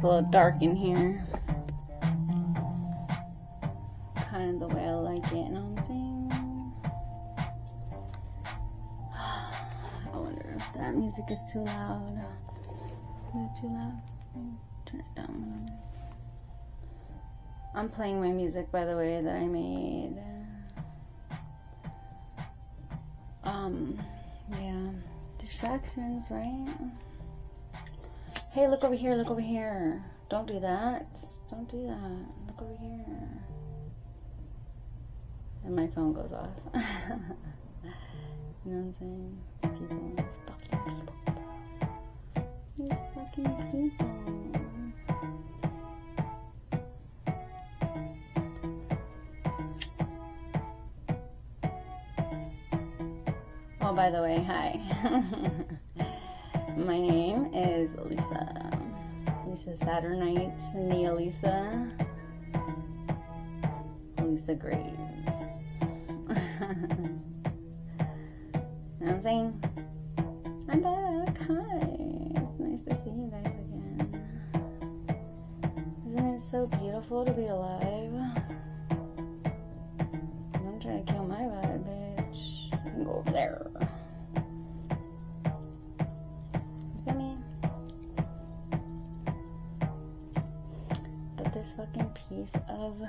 it's a little dark in here. Kind of the way I like it, you know what I'm saying? I wonder if that music is too loud. Is it too loud? Turn it down. I'm playing my music, by the way, that I made. Yeah. Distractions, right? Hey, look over here, look over here. Don't do that. Don't do that. Look over here. And my phone goes off. You know what I'm saying? People, these fucking people. These fucking people. Oh, by the way, hi. My name is Lisa. Lisa Saturnite, Nia Lisa. Lisa Graves. You know what I'm saying? I'm back. Hi. It's nice to see you guys again. Isn't it so beautiful to be alive? I'm trying to kill my vibe, bitch. You can go over there. Look at me. But this fucking piece of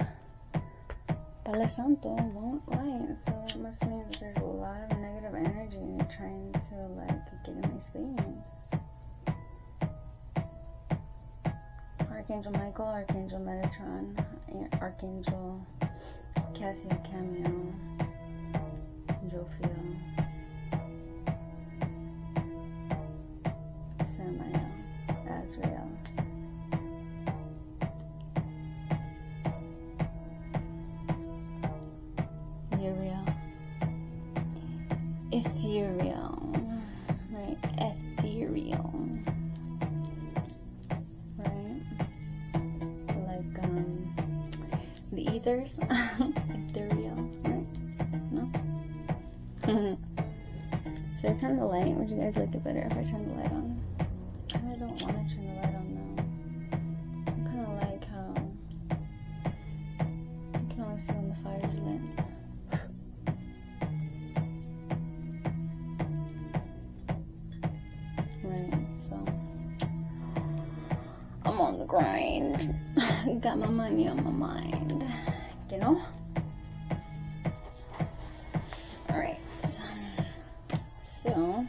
Palo Santo won't light, so it must mean that there's a lot of negative energy trying to like get in my space. Archangel Michael, Archangel Metatron, Archangel Cassia Cameo, Jophiel, Samael, Azrael. Ethereal, right? Ethereal, right? Like the ethers, ethereal, right? No. Should I turn the light? Would you guys like it better if I turn the light on? I kind of don't want to turn the light on though. I kind of like how you can only see when the fire's lit. So I'm on the grind. Got my money on my mind, you know? Alright. So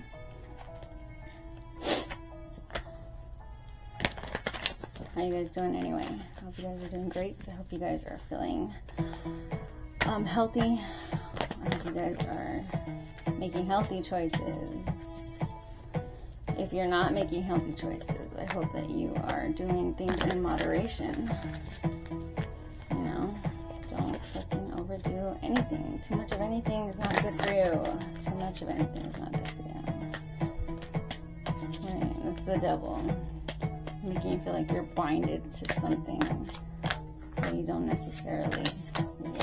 how you guys doing anyway? I hope you guys are doing great. I hope you guys are feeling healthy. I hope you guys are making healthy choices. If you're not making healthy choices, I hope that you are doing things in moderation. You know, don't fucking overdo anything. Too much of anything is not good for you. Too much of anything is not good for you. Right, that's the devil. Making you feel like you're binded to something that you don't necessarily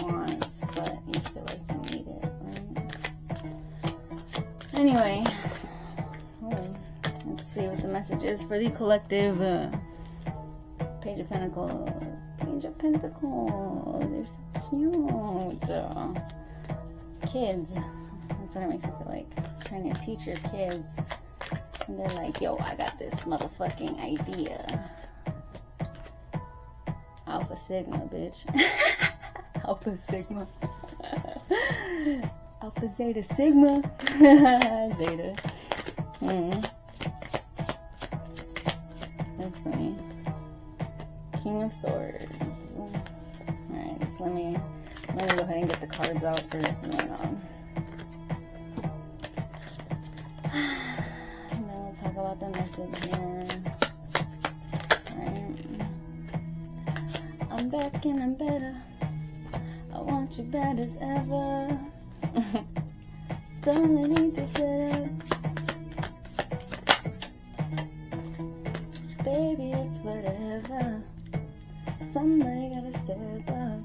want, but you feel like you need it, right? Anyway. Let's see what the message is for the collective. Page of Pentacles. Page of Pentacles. They're so cute. Kids. That's what it makes me feel like. Trying to teach your kids. And they're like, yo, I got this motherfucking idea. Alpha Sigma, bitch. Alpha Sigma. Alpha Zeta Sigma. Zeta. That's funny. King of Swords. Alright, just let me go ahead and get the cards out first and then we'll talk about the message here. Alright. I'm back and I'm better. I want you bad as ever. Don't need to set up. Baby, it's whatever. Somebody gotta step up.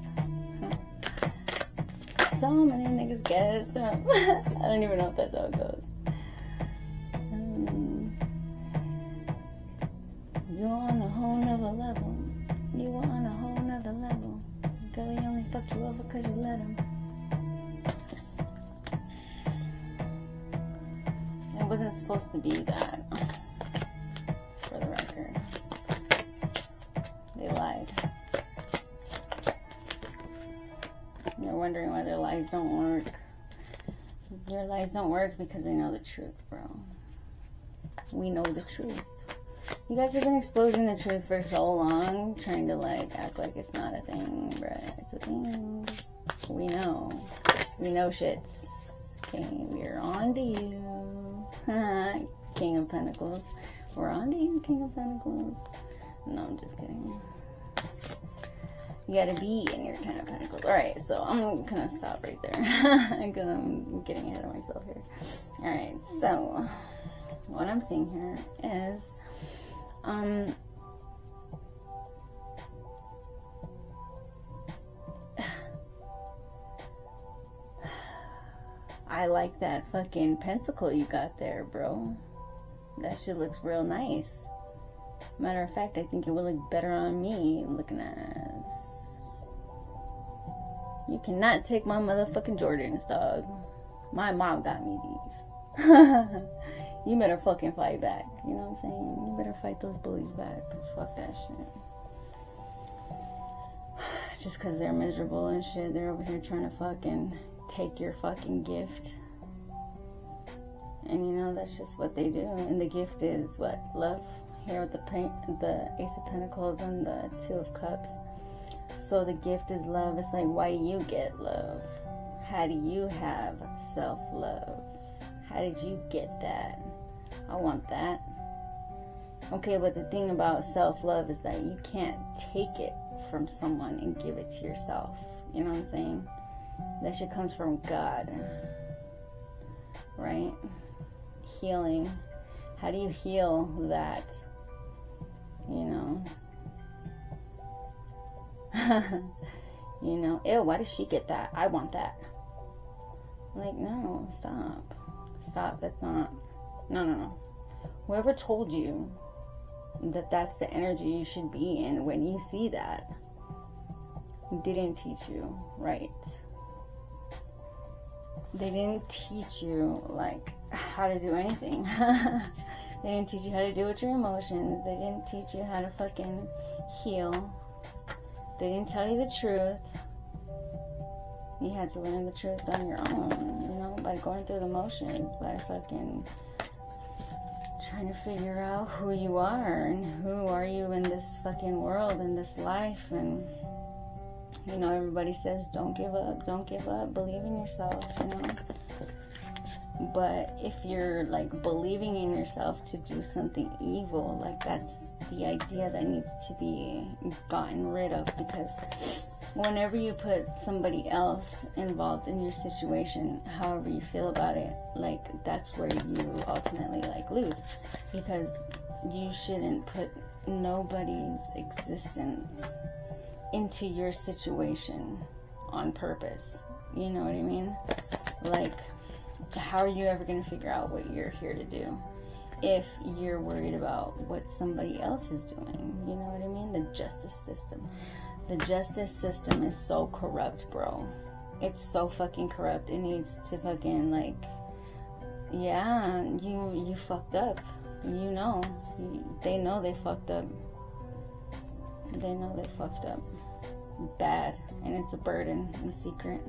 So many niggas gassed up. I don't even know if that's how it goes. You on the whole nother level. You were on a whole nother level. Girl, he only fucked you over because you let him. It wasn't supposed to be that. For the record. They lied. You're wondering why their lies don't work. Your lies don't work because they know the truth, bro. We know the truth. You guys have been exposing the truth for so long, trying to like act like it's not a thing, bro. It's a thing. We know. We know shits. Okay, we're on to you. King of Pentacles. We're on to you, King of Pentacles. No, I'm just kidding. You gotta be in your Ten of Pentacles. Alright, so I'm gonna stop right there. Because I'm getting ahead of myself here. Alright, so what I'm seeing here is I like that fucking pentacle you got there, bro. That shit looks real nice. Matter of fact, I think it would look better on me looking at this. You cannot take my motherfucking Jordans, dog. My mom got me these. You better fucking fight back. You know what I'm saying? You better fight those bullies back. Cause fuck that shit. Just cause they're miserable and shit, they're over here trying to fucking take your fucking gift. And you know, that's just what they do. And the gift is what? Love. Here with the Ace of Pentacles and the Two of Cups. So the gift is love. It's like, why do you get love? How do you have self-love? How did you get that? I want that. Okay, but the thing about self-love is that you can't take it from someone and give it to yourself. You know what I'm saying? That shit comes from God. Right? Healing. How do you heal that? You know? You know, ew, why does she get that? I want that. Like, no, stop. Stop, that's not. No. Whoever told you that that's the energy you should be in when you see that didn't teach you right. They didn't teach you, like, how to do anything. They didn't teach you how to deal with your emotions. They didn't teach you how to fucking heal. They didn't tell you the truth. You had to learn the truth on your own, you know, by going through the motions, by fucking trying to figure out who you are and who are you in this fucking world, in this life. And, you know, everybody says, don't give up, believe in yourself, you know. But if you're like believing in yourself to do something evil, like that's the idea that needs to be gotten rid of, because whenever you put somebody else involved in your situation, however you feel about it, like that's where you ultimately like lose, because you shouldn't put nobody's existence into your situation on purpose. You know what I mean? Like, how are you ever going to figure out what you're here to do if you're worried about what somebody else is doing? You know what I mean? The justice system. The justice system is so corrupt, bro. It's so fucking corrupt. It needs to fucking, like, yeah, you fucked up. You know. They know they fucked up. They know they fucked up. Bad. And it's a burden in secret.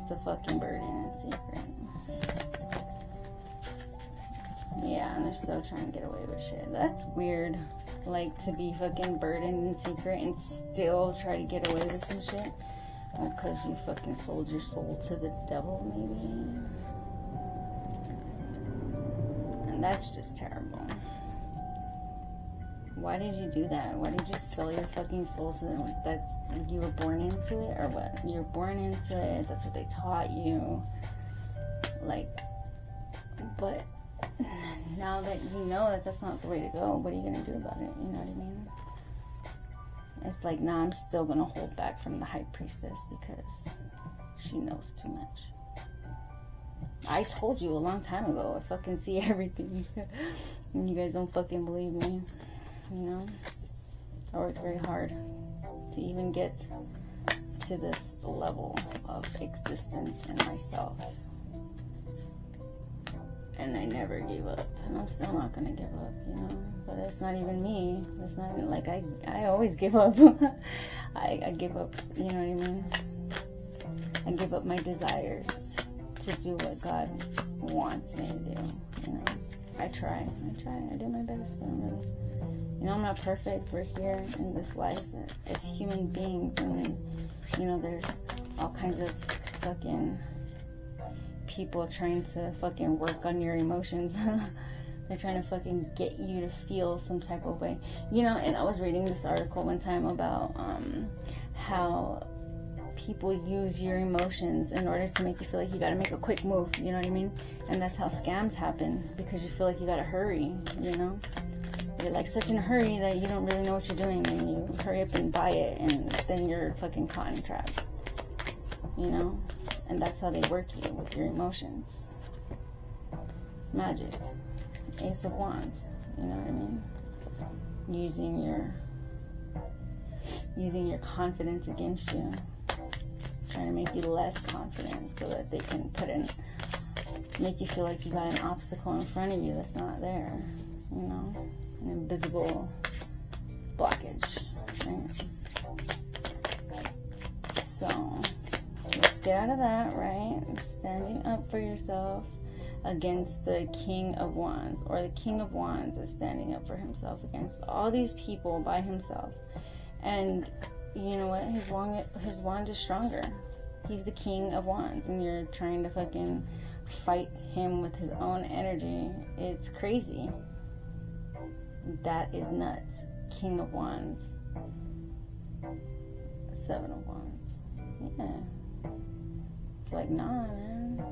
It's a fucking burden in secret. Yeah, and they're still trying to get away with shit. That's weird. Like, to be fucking burdened in secret and still try to get away with some shit. Because you fucking sold your soul to the devil, maybe. And that's just terrible. Why did you do that? Why did you sell your fucking soul to them? That's, you were born into it, or what? You were born into it. That's what they taught you. Like, but now that you know that that's not the way to go, what are you gonna do about it? You know what I mean? It's like, nah, I'm still gonna hold back from the High Priestess because she knows too much. I told you a long time ago. I fucking see everything. And you guys don't fucking believe me. you know? I worked very hard to even get to this level of existence in myself. And I never gave up. And I'm still not gonna give up, you know? But it's not even me. It's not even, like, I always give up. I give up, you know what I mean? I give up my desires to do what God wants me to do, you know? I try, I do my best. You know, I'm not perfect. We're here in this life as human beings, and, you know, there's all kinds of fucking people trying to fucking work on your emotions. They're trying to fucking get you to feel some type of way, you know. And I was reading this article one time about how people use your emotions in order to make you feel like you gotta make a quick move, you know what I mean? And that's how scams happen, because you feel like you gotta hurry, you know? You're like such in a hurry that you don't really know what you're doing, and you hurry up and buy it, and then you're fucking caught in a trap, you know? And that's how they work you, with your emotions. Magic. Ace of Wands, you know what I mean? Using your confidence against you. Trying to make you less confident so that they can make you feel like you got an obstacle in front of you that's not there, you know? An invisible blockage, right? So, let's get out of that, right? Standing up for yourself against the King of Wands, or the King of Wands is standing up for himself against all these people by himself. And you know what? His wand is stronger. He's the King of Wands, and you're trying to fucking fight him with his own energy. It's crazy. That is nuts. King of Wands. Seven of Wands. Yeah. It's like, nah, man.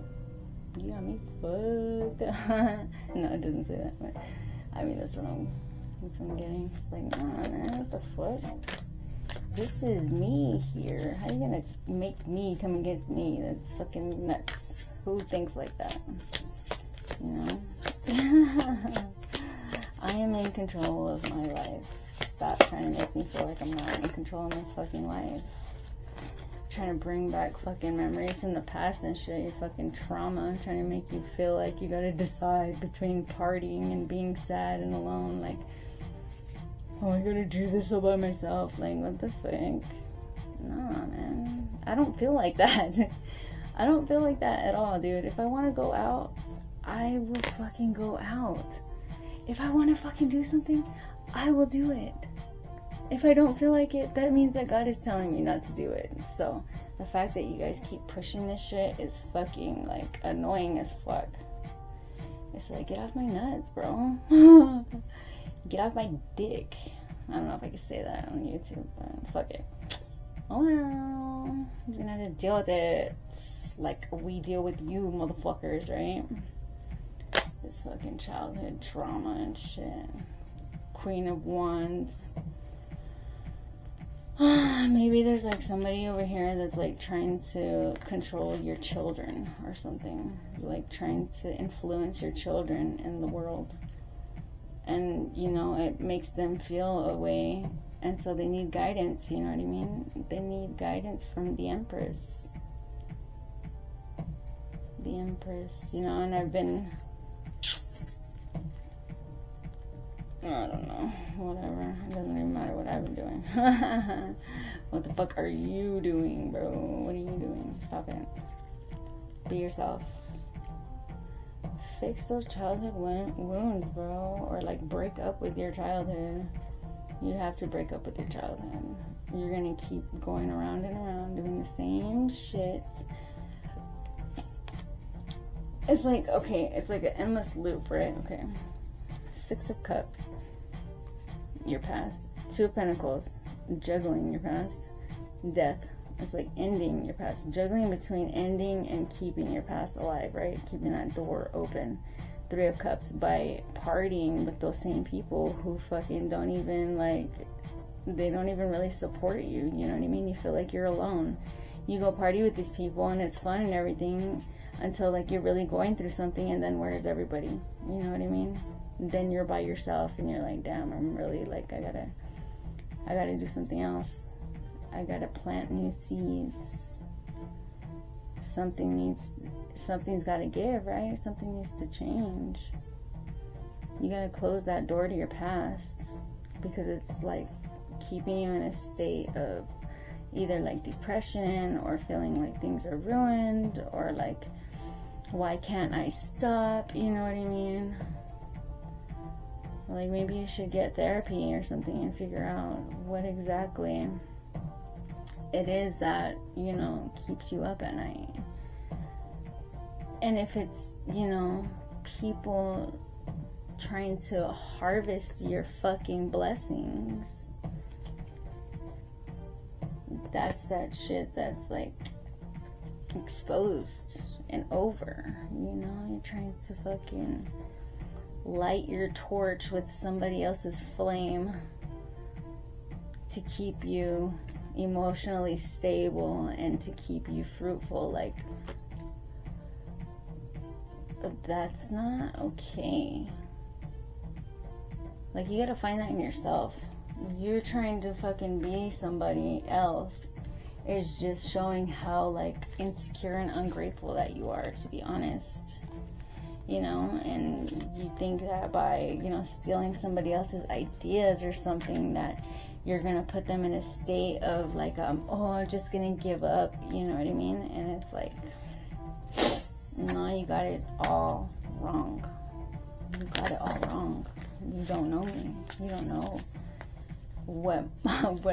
You got me fucked up. No, it doesn't say that, but I mean, that's what I'm getting. It's like, nah, man, what the fuck? This is me here. How you gonna make me come against me? That's fucking nuts. Who thinks like that? You know? I am in control of my life. Stop trying to make me feel like I'm not in control of my fucking life. Trying to bring back fucking memories from the past and shit. Your fucking trauma. Trying to make you feel like you gotta decide between partying and being sad and alone. Like, oh, I gotta do this all by myself. Like, what the fuck? Nah, man. I don't feel like that. I don't feel like that at all, dude. If I want to go out, I will fucking go out. If I want to fucking do something, I will do it. If I don't feel like it, that means that God is telling me not to do it. So, the fact that you guys keep pushing this shit is fucking, like, annoying as fuck. It's like, get off my nuts, bro. Get off my dick. I don't know if I can say that on YouTube, but fuck it. Oh well, I'm just gonna have to deal with it like we deal with you motherfuckers, right? This fucking childhood trauma and shit. Queen of Wands. Maybe there's like somebody over here that's like trying to control your children or something. Like trying to influence your children in the world. And, you know, it makes them feel a way. And so they need guidance, you know what I mean? They need guidance from the Empress. The Empress, you know, and I've been... I don't know, whatever. It doesn't even matter what I've been doing. What the fuck are you doing, bro? What are you doing? Stop it. Be yourself. Fix those childhood wounds, bro. Or like break up with your childhood. You have to break up with your childhood. You're gonna keep going around and around doing the same shit. It's like, okay, it's like an endless loop, right? Okay. 6 of Cups, your past. 2 of Pentacles, juggling your past. Death. It's like ending your past, juggling between ending and keeping your past alive, right? Keeping that door open. 3 of Cups, by partying with those same people who fucking don't even like, they don't even really support you, you know what I mean? You feel like you're alone. You go party with these people and it's fun and everything until like you're really going through something, and then where's everybody? You know what I mean? then you're by yourself and you're like, damn, I'm really like, I gotta do something else. I gotta plant new seeds. Something's gotta give, right? Something needs to change. You gotta close that door to your past, because it's like keeping you in a state of either like depression or feeling like things are ruined, or like, why can't I stop? You know what I mean? Like, maybe you should get therapy or something and figure out what exactly it is that, you know, keeps you up at night. And if it's, you know, people trying to harvest your fucking blessings, that's that shit that's like exposed and over, you know? You're trying to fucking light your torch with somebody else's flame to keep you emotionally stable and to keep you fruitful. Like, that's not okay. Like, you gotta find that in yourself. You're trying to fucking be somebody else is just showing how like insecure and ungrateful that you are, to be honest. You know, and you think that by, you know, stealing somebody else's ideas or something, that you're gonna put them in a state of like, oh, I'm just gonna give up, you know what I mean? And it's like, no, you got it all wrong. You got it all wrong. You don't know me. You don't know what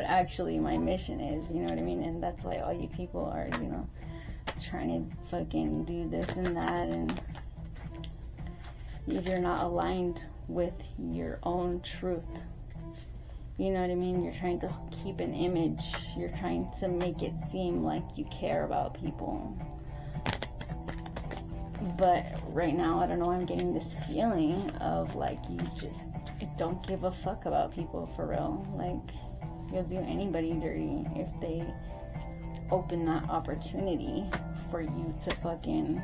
actually my mission is, you know what I mean? And that's why all you people are, you know, trying to fucking do this and that, and you're not aligned with your own truth. You know what I mean? You're trying to keep an image. You're trying to make it seem like you care about people. But right now, I don't know, I'm getting this feeling of like you just don't give a fuck about people for real. Like, you'll do anybody dirty if they open that opportunity for you to fucking,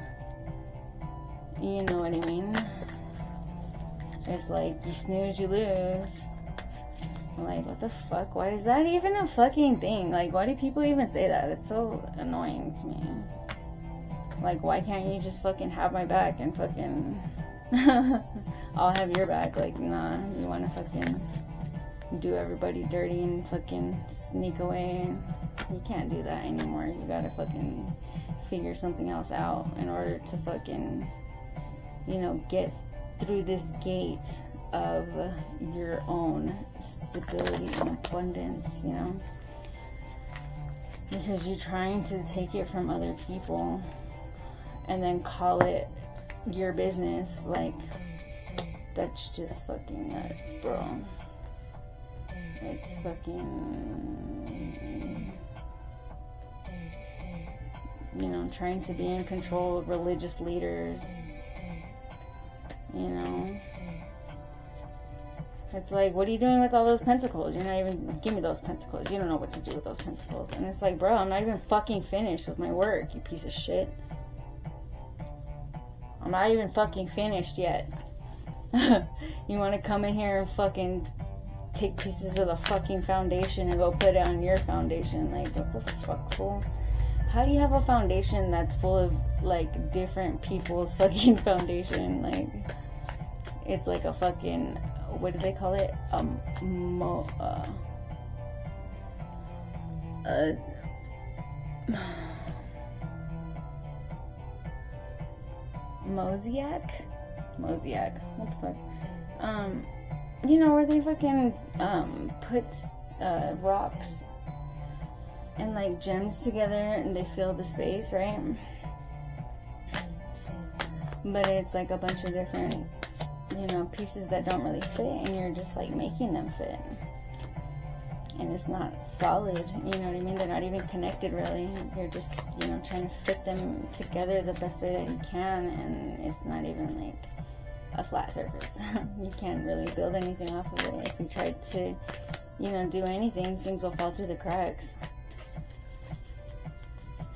you know what I mean? It's like, you snooze, you lose. Like, what the fuck? Why is that even a fucking thing? Like, why do people even say that? It's so annoying to me. Like, why can't you just fucking have my back and fucking I'll have your back? Like, nah, you want to fucking do everybody dirty and fucking sneak away. You can't do that anymore. You gotta fucking figure something else out in order to fucking, you know, get through this gate of your own stability and abundance, you know? Because you're trying to take it from other people and then call it your business. Like, that's just fucking nuts, bro. It's fucking, you know, trying to be in control of religious leaders, you know. It's like, what are you doing with all those pentacles? You're not even, give me those pentacles. You don't know what to do with those pentacles. And it's like, bro, I'm not even fucking finished with my work, you piece of shit. I'm not even fucking finished yet. You want to come in here and fucking take pieces of the fucking foundation and go put it on your foundation? Like, what the fuck, fool? How do you have a foundation that's full of, like, different people's fucking foundation? Like, it's like a fucking, what do they call it? Mosaic? What the fuck? You know, where they fucking put rocks and like gems together and they fill the space, right? But it's like a bunch of different, you know, pieces that don't really fit, and you're just like making them fit. And it's not solid, you know what I mean? They're not even connected really. You're just, you know, trying to fit them together the best way that you can, and it's not even like a flat surface. You can't really build anything off of it. If you try to, you know, do anything, things will fall through the cracks.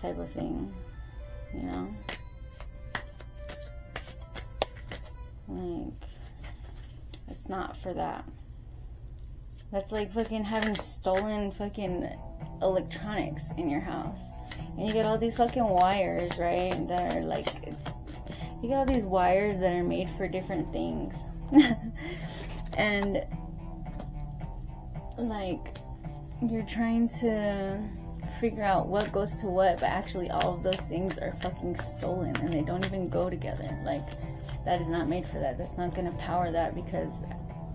Type of thing, you know? Like, It's not for that. That's like fucking having stolen fucking electronics in your house. And you get all these fucking wires, right? That are like, you get all these wires that are made for different things. And like, you're trying to figure out what goes to what, but actually all of those things are fucking stolen and they don't even go together. Like, that is not made for that. That's not going to power that because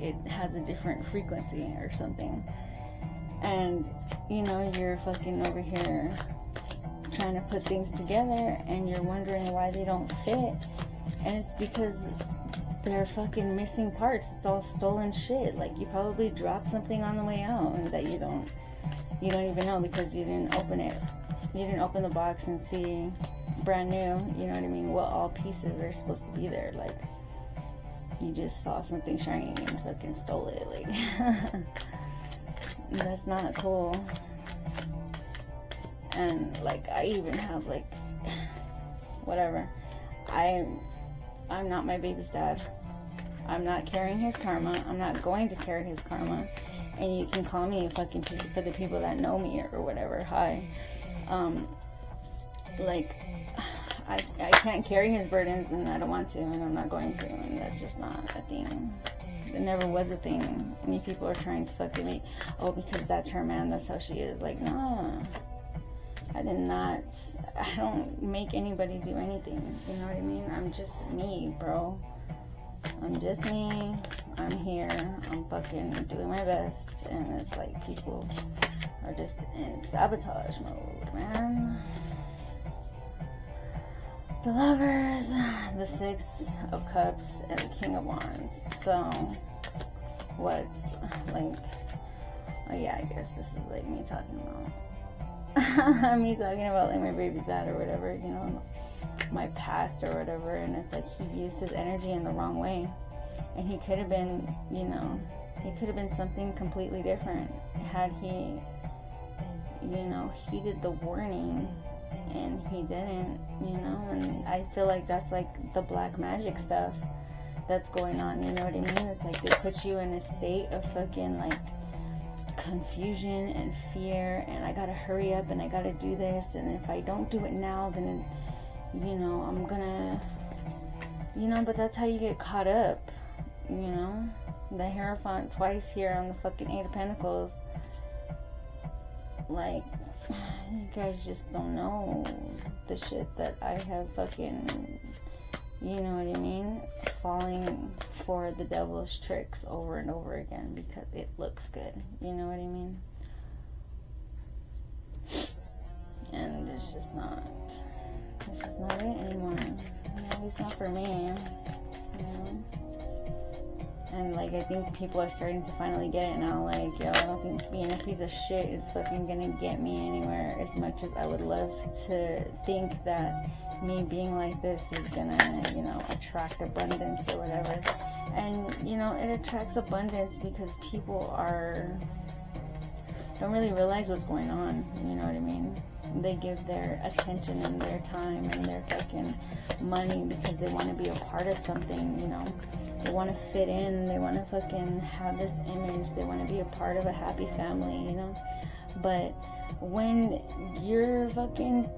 it has a different frequency or something. And, you know, you're fucking over here trying to put things together and you're wondering why they don't fit. And it's because they're fucking missing parts. It's all stolen shit. Like, you probably dropped something on the way out and that you don't even know because you didn't open it. You didn't open the box and see brand new, you know what I mean, what all pieces are supposed to be there. Like, you just saw something shiny and fucking stole it. Like, that's not cool. And like, I even have like, whatever, I'm not my baby's dad. I'm not carrying his karma. I'm not going to carry his karma. And you can call me fucking, for the people that know me or whatever, hi. Like, I can't carry his burdens, and I don't want to, and I'm not going to, and that's just not a thing. It never was a thing. Many people are trying to fucking make, oh, because that's her man, that's how she is. Like, nah. I don't make anybody do anything, you know what I mean? I'm just me, bro. I'm just me. I'm here. I'm fucking doing my best, and it's like people are just in sabotage mode, man. The Lovers, the Six of Cups, and the King of Wands. So, what's, like, oh yeah, I guess this is like me talking about, like my baby's dad or whatever, you know, my past or whatever, and it's like he used his energy in the wrong way, and he could have been, you know, he could have been something completely different had he, you know, heeded the warning. And he didn't, you know, and I feel like that's like the black magic stuff that's going on, you know what I mean? It's like they put you in a state of fucking like confusion and fear, and I gotta hurry up and I gotta do this, and if I don't do it now, then, you know, I'm gonna, you know, but that's how you get caught up, you know? The Hierophant twice here on the fucking Eight of Pentacles. Like, you guys just don't know the shit that I have fucking, you know what I mean, falling for the devil's tricks over and over again because it looks good, you know what I mean? And it's just not it anymore, you know, at least not for me, you know? And like, I think people are starting to finally get it now. Like, yo, I don't think being a piece of shit is fucking gonna get me anywhere, as much as I would love to think that me being like this is gonna, you know, attract abundance or whatever. And, you know, it attracts abundance because people don't really realize what's going on, you know what I mean? They give their attention and their time and their fucking money because they want to be a part of something, you know? They want to fit in, they want to fucking have this image, they want to be a part of a happy family, you know? But when you're fucking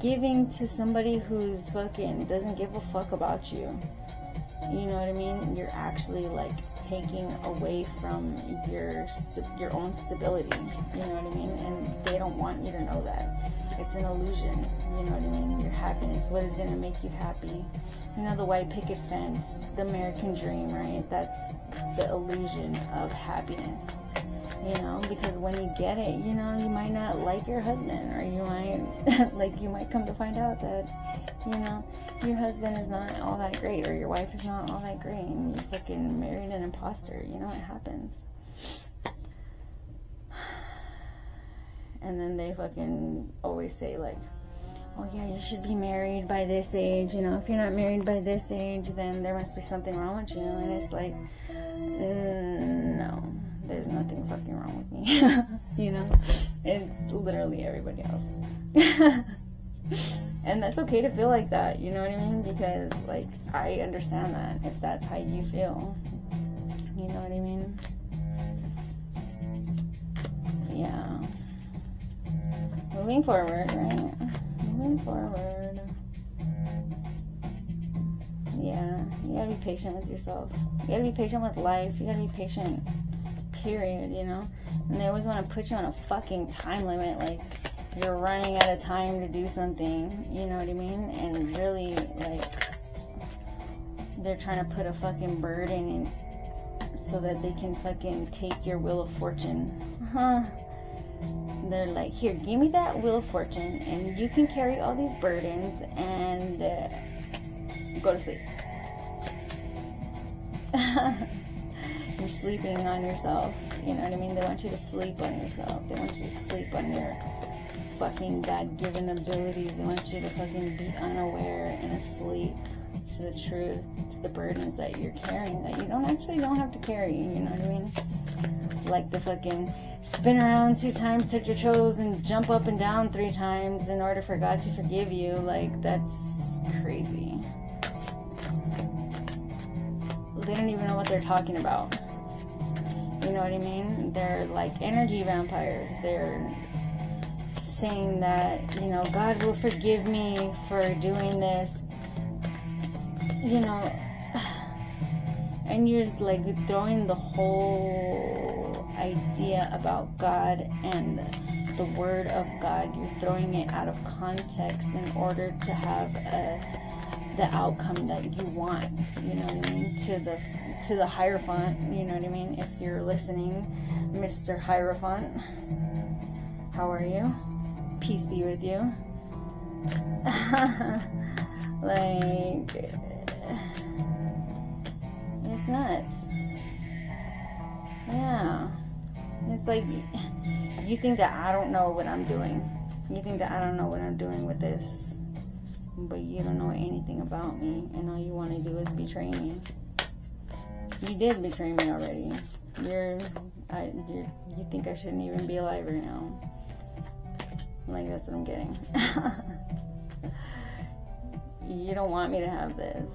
giving to somebody who's fucking doesn't give a fuck about you, you know what I mean? You're actually like taking away from your own stability, you know what I mean? And they don't want you to know that. It's an illusion, you know what I mean? Your happiness, what is going to make you happy? You know, the white picket fence, the American dream, right? That's the illusion of happiness, you know? Because when you get it, you know, you might not like your husband, or you might, like, you might come to find out that, you know, your husband is not all that great, or your wife is not all that great, and you fucking married an imposter, you know, it happens. And then they fucking always say, like, oh yeah, you should be married by this age, you know, if you're not married by this age, then there must be something wrong with you. And it's like, no, there's nothing fucking wrong with me. You know, it's literally everybody else. And that's okay to feel like that, you know what I mean? Because, like, I understand that if that's how you feel, You know what I mean? Yeah. Moving forward, right? Moving forward. Yeah, you gotta be patient with yourself. You gotta be patient with life. You gotta be patient, period, you know? And they always want to put you on a fucking time limit, like you're running out of time to do something, you know what I mean? And really, like, they're trying to put a fucking burden in so that they can fucking take your wheel of fortune. They're like, here, give me that wheel of fortune and you can carry all these burdens and go to sleep. You're sleeping on yourself. You know what I mean? They want you to sleep on yourself. They want you to sleep on your fucking God-given abilities. They want you to fucking be unaware and asleep to the truth, to the burdens that you're carrying that you don't have to carry. You know what I mean? Like the fucking spin around 2 times, touch your toes, and jump up and down 3 times in order for God to forgive you. Like, that's crazy. They don't even know what they're talking about. You know what I mean? They're like energy vampires. They're saying that, you know, God will forgive me for doing this, you know, and you're like throwing the whole idea about God and the word of God, you're throwing it out of context in order to have the outcome that you want, you know what I mean, to the Hierophant, you know what I mean. If you're listening, Mr. Hierophant, how are you? Peace be with you. Like, it's nuts. Yeah, it's like, you think that I don't know what I'm doing. You think that I don't know what I'm doing with this, but you don't know anything about me, and all you want to do is betray me. You did betray me already. You think I shouldn't even be alive right now. Like, that's what I'm getting. You don't want me to have this,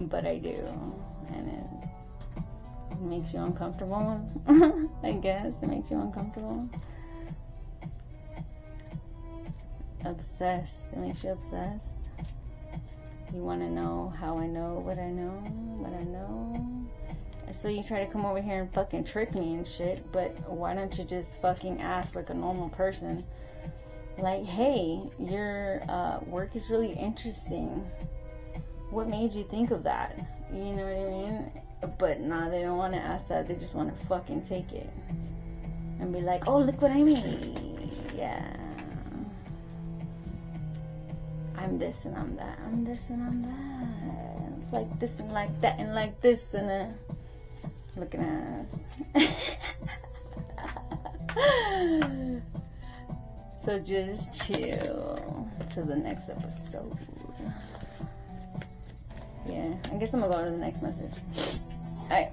but I do, and it makes you uncomfortable. I guess it makes you uncomfortable. Obsessed. It makes you obsessed. You want to know how I know what I know, what I know. And so you try to come over here and fucking trick me and shit, but why don't you just fucking ask like a normal person? Like, hey, your work is really interesting. What made you think of that? You know what I mean? But nah, they don't want to ask that. They just want to fucking take it and be like, oh, look what I made. Yeah. I'm this and I'm that. I'm this and I'm that. It's like this and like that and like this and looking at us. So just chill to the next episode. Yeah, I guess I'm gonna go to the next message. Alright.